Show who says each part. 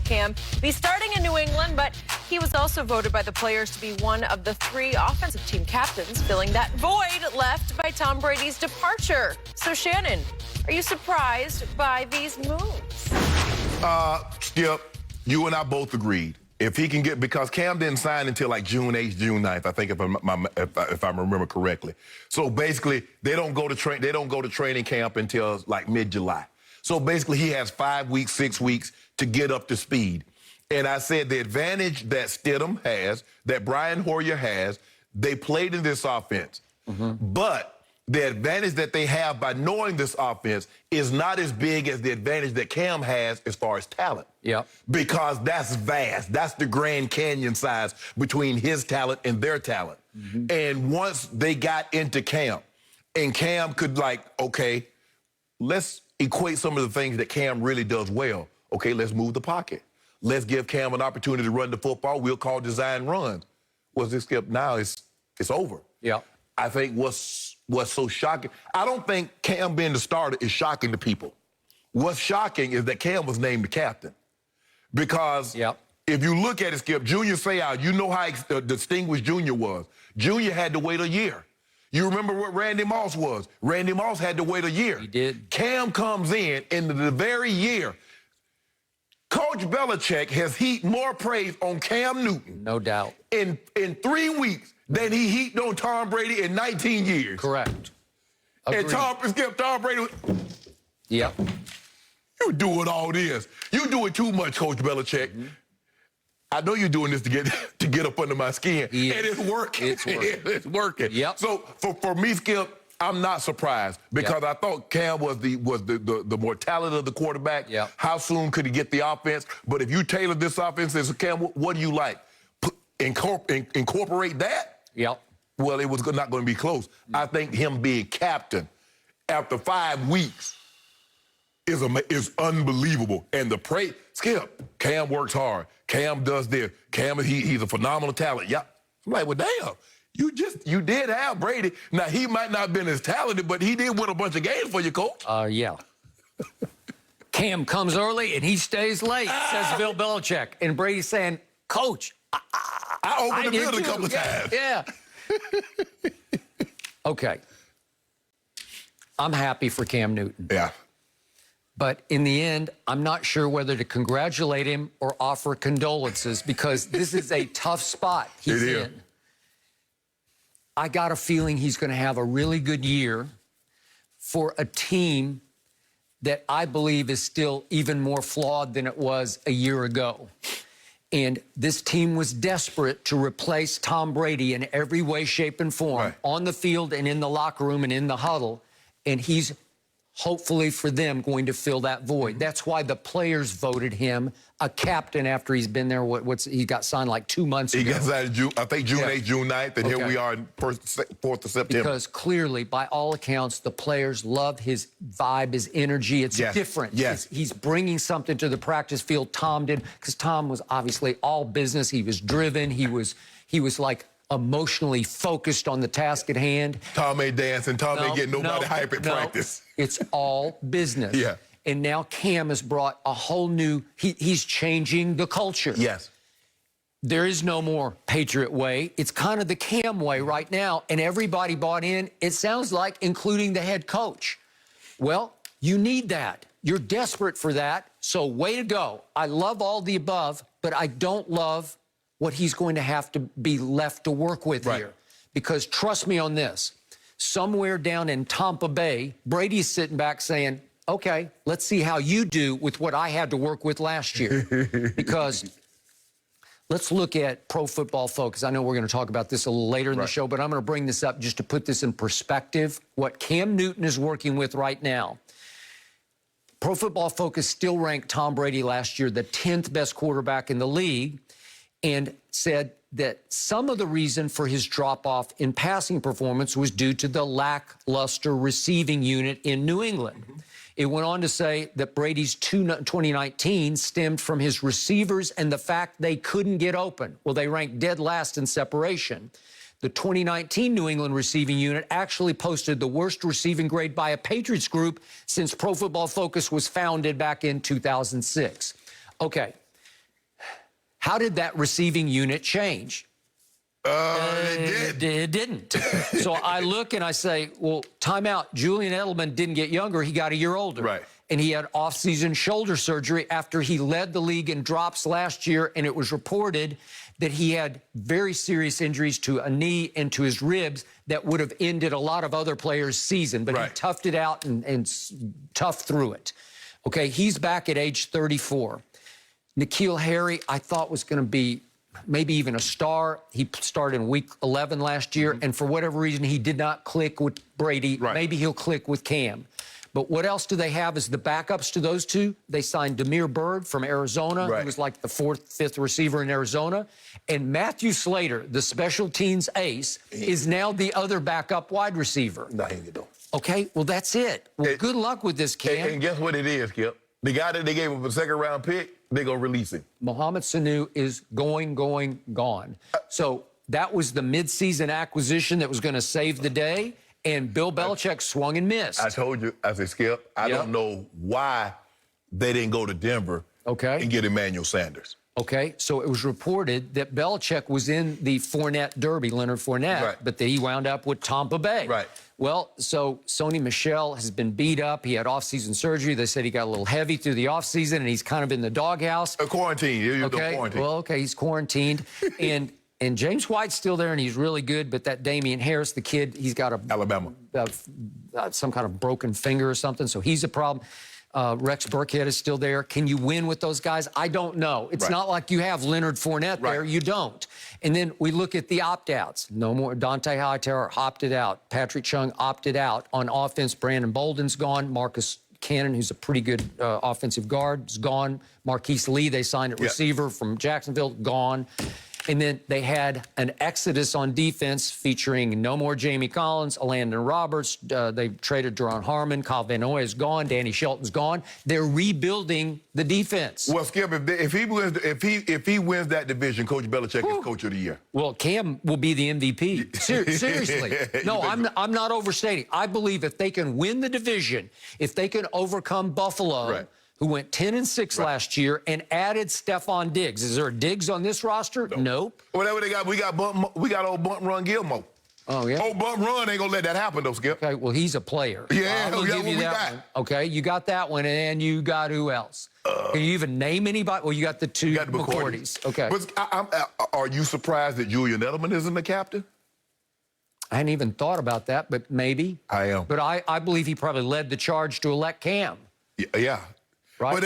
Speaker 1: Cam be starting in New England, but he was also voted by the players to be one of the 3 offensive team captains, filling that void left by Tom Brady's departure. So, Shannon, are you surprised by these moves?
Speaker 2: Skip, you and I both agreed. If he can get, because Cam didn't sign until like June 8th, June 9th, I think if I remember correctly. So basically, they don't go to training camp until like mid-July. So basically, he has 5 weeks, 6 weeks to get up to speed. And I said the advantage that Stidham has, that Brian Hoyer has, they played in this offense. But the advantage that they have by knowing this offense is not as big as the advantage that Cam has as far as talent.
Speaker 3: Yep.
Speaker 2: Because that's vast. That's the Grand Canyon size between his talent and their talent. And once they got into camp, and Cam could like, okay, let's equate some of the things that Cam really does well. Okay, let's move the pocket. Let's give Cam an opportunity to run the football. We'll call design runs. Well, this Skip, now it's over.
Speaker 3: Yeah.
Speaker 2: I think what's so shocking, I don't think Cam being the starter is shocking to people. What's shocking is that Cam was named the captain. Because if you look at it, Skip, Junior Seau, you know how distinguished Junior was. Junior had to wait a year. You remember what Randy Moss was? Randy Moss had to wait a year.
Speaker 3: He did.
Speaker 2: Cam comes in the very year. Coach Belichick has heaped more praise on Cam Newton.
Speaker 3: No doubt.
Speaker 2: In 3 weeks than he heaped on Tom Brady in 19 years.
Speaker 3: Correct. Agreed.
Speaker 2: And Tom Brady.
Speaker 3: Yep.
Speaker 2: You doing all this. You doing too much, Coach Belichick. I know you're doing this to get up under my skin. And it's working.
Speaker 3: It's working.
Speaker 2: It's working.
Speaker 3: Yep.
Speaker 2: So for me, Skip, I'm not surprised because I thought Cam was the more talented of the quarterback.
Speaker 3: Yep.
Speaker 2: How soon could he get the offense? But if you tailor this offense as Cam, what do you like? Incorporate that?
Speaker 3: Yep.
Speaker 2: Well, it was not going to be close. I think him being captain after 5 weeks is unbelievable. And the praise, Skip, Cam works hard. Cam does this. Cam, he's a phenomenal talent. Yeah. I'm like, well, damn. You did have Brady. Now, he might not have been as talented, but he did win a bunch of games for you, Coach.
Speaker 3: Yeah. Cam comes early and he stays late, says Bill Belichick. And Brady's saying, Coach,
Speaker 2: I opened the building a couple of times.
Speaker 3: Yeah. Okay. I'm happy for Cam Newton.
Speaker 2: Yeah.
Speaker 3: But in the end, I'm not sure whether to congratulate him or offer condolences because this is a tough spot he's in. I got a feeling he's going to have a really good year for a team that I believe is still even more flawed than it was a year ago. And this team was desperate to replace Tom Brady in every way, shape, and form, on the field and in the locker room and in the huddle. And he's hopefully for them going to fill that void. That's why the players voted him a captain after he's been there. He got signed like 2 months ago.
Speaker 2: He got signed June 8th, June 9th, and here we are in 4th of September.
Speaker 3: Because clearly, by all accounts, the players love his vibe, his energy. It's different. He's bringing something to the practice field. Tom did, because Tom was obviously all business. He was driven. He was like emotionally focused on the task at hand.
Speaker 2: Tom ain't dancing. Tom ain't getting nobody hype at practice.
Speaker 3: It's all business. And now Cam has brought a whole new, he's changing the culture.
Speaker 2: Yes.
Speaker 3: There is no more Patriot way. It's kind of the Cam way right now, and everybody bought in, it sounds like, including the head coach. Well, you need that. You're desperate for that, so way to go. I love all the above, but I don't love what he's going to have to be left to work with here. Because trust me on this, somewhere down in Tampa Bay, Brady's sitting back saying, okay, let's see how you do with what I had to work with last year. Because let's look at Pro Football Focus. I know we're going to talk about this a little later in the show, but I'm going to bring this up just to put this in perspective. What Cam Newton is working with right now. Pro Football Focus still ranked Tom Brady last year the 10th best quarterback in the league and said that some of the reason for his drop-off in passing performance was due to the lackluster receiving unit in New England. It went on to say that Brady's 2019 stemmed from his receivers and the fact they couldn't get open. Well, they ranked dead last in separation. The 2019 New England receiving unit actually posted the worst receiving grade by a Patriots group since Pro Football Focus was founded back in 2006. Okay, How did that receiving unit change?
Speaker 2: It did.
Speaker 3: It didn't. So I look and I say, well, timeout. Julian Edelman didn't get younger. He got a year older.
Speaker 2: Right.
Speaker 3: And he had off-season shoulder surgery after he led the league in drops last year, and it was reported that he had very serious injuries to a knee and to his ribs that would have ended a lot of other players' season, but he toughed it out and toughed through it. Okay, he's back at age 34. N'Keal Harry, I thought was going to be maybe even a star. He started in week 11 last year, and for whatever reason, he did not click with Brady. Maybe he'll click with Cam. But what else do they have as the backups to those two? They signed Damiere Byrd from Arizona, who was like the fourth, fifth receiver in Arizona. And Matthew Slater, the special teams ace, is now the other backup wide receiver.
Speaker 2: No, he ain't doing.
Speaker 3: Okay, well, that's it. Well, good luck with this, Cam.
Speaker 2: And guess what it is, Kip? The guy that they gave him a second-round pick, they're going to release him.
Speaker 3: Mohamed Sanu is gone. So that was the midseason acquisition that was going to save the day. And Bill Belichick swung and missed.
Speaker 2: I told you, I said, Skip, I don't know why they didn't go to Denver and get Emmanuel Sanders.
Speaker 3: Okay, so it was reported that Belichick was in the Fournette Derby, Leonard Fournette, but that he wound up with Tampa Bay. Well, so Sony Michel has been beat up. He had off-season surgery. They said he got a little heavy through the off-season, and he's kind of in the doghouse.
Speaker 2: Quarantine.
Speaker 3: Quarantine. Well, okay, he's quarantined. And James White's still there, and he's really good. But that Damian Harris, the kid, he's got a
Speaker 2: Alabama
Speaker 3: some kind of broken finger or something, so he's a problem. Rex Burkhead is still there. Can you win with those guys? I don't know. It's not like you have Leonard Fournette there. You don't. And then we look at the opt-outs. No more. Dante Hightower opted out. Patrick Chung opted out. On offense, Brandon Bolden's gone. Marcus Cannon, who's a pretty good offensive guard, is gone. Marquise Lee, they signed at receiver from Jacksonville, gone. And then they had an exodus on defense featuring no more Jamie Collins, Landon Roberts. They traded Deron Harmon. Kyle Van Noy is gone. Danny Shelton's gone. They're rebuilding the defense.
Speaker 2: Well, Skip, if he wins that division, Coach Belichick is Coach of the Year.
Speaker 3: Well, Cam will be the MVP. Seriously. No, I'm not overstating. I believe if they can win the division, if they can overcome Buffalo, who went 10-6 last year and added Stephon Diggs. Is there a Diggs on this roster? Nope.
Speaker 2: Whatever they got, we got old Bunt Run Gilmore.
Speaker 3: Oh, yeah?
Speaker 2: Old Bunt Run ain't going to let that happen, though, Skip.
Speaker 3: Okay, well, he's a player.
Speaker 2: Yeah,
Speaker 3: I'll give you that one. Okay, you got that one, and you got who else? Can you even name anybody? Well, you got the two McCourties. Okay.
Speaker 2: But are you surprised that Julian Edelman isn't the captain?
Speaker 3: I hadn't even thought about that, but maybe.
Speaker 2: I am.
Speaker 3: But I believe he probably led the charge to elect Cam.
Speaker 2: Yeah.
Speaker 3: Right?
Speaker 2: But